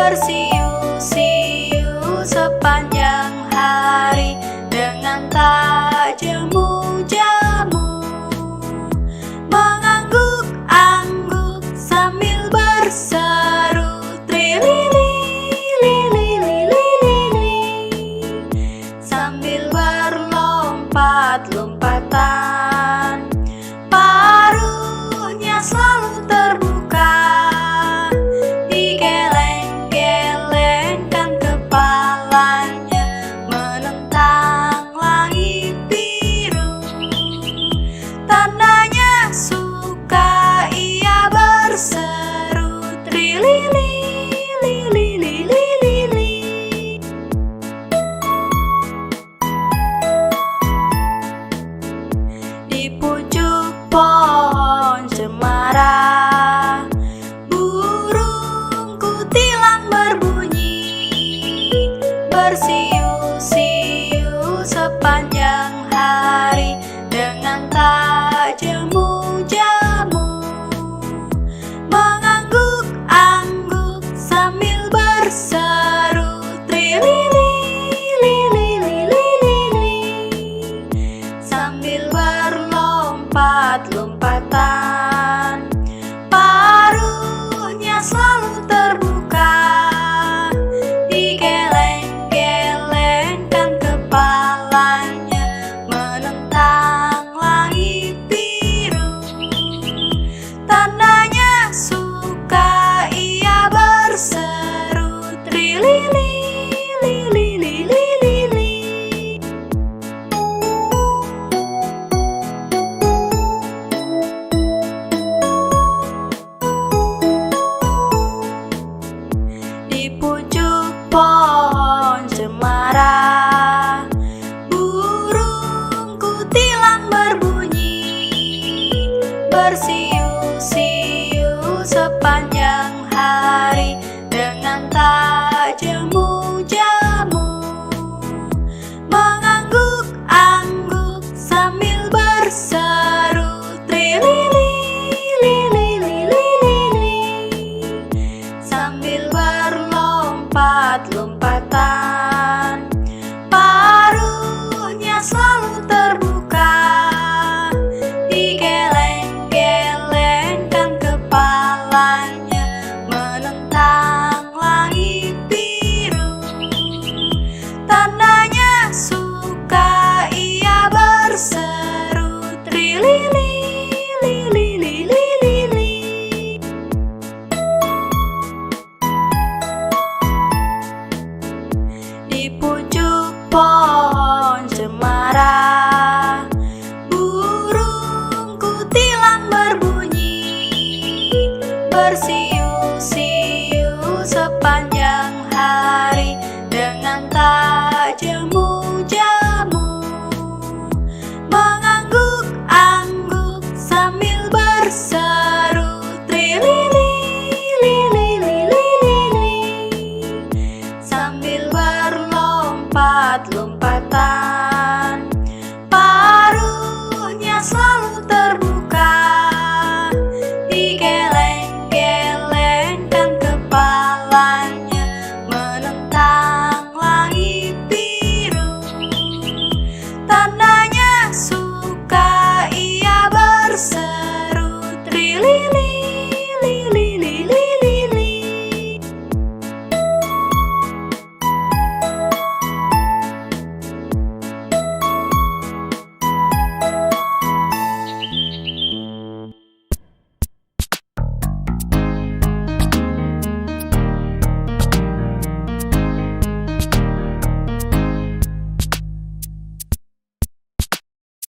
bersiul-siul sepanjang hari dengan tak jemu-jemu, mengangguk-angguk sambil berseru trilili-lili-lili, sambil berlompat-lompatan, paruhnya selalu terbuka, digeleng-gelengkan kepalanya menentang langit biru. Tandanya suka, ia berseru trilili-lili-lili. Di pucuk pohon cemara, burung kutilang berbunyi, bersiul-siul sepanjang hari dengan tak jemu-jemu, mengangguk-angguk sambil berseru trilili-lili-lili, sambil berlompat-lompatan, paruhnya selalu terbuka, digeleng-gelengkan kepalanya menentang langit biru. Tandanya suka, ia berseru trilili-lili-lili. Di pucuk pohon cemara, burung kutilang berbunyi, bersiul-siul sepanjang hari dengan tak jemu-jemu, mengangguk-angguk sambil berseru trilili-lili-lili, sambil berlompat-lompatan, paruhnya selalu terbuka, digeleng-gelengkan kepalanya menentang langit biru. Tandanya suka, ia berseru trilili-lili-lili. Di pucuk pohon cemara, burung kutilang berbunyi, bersiul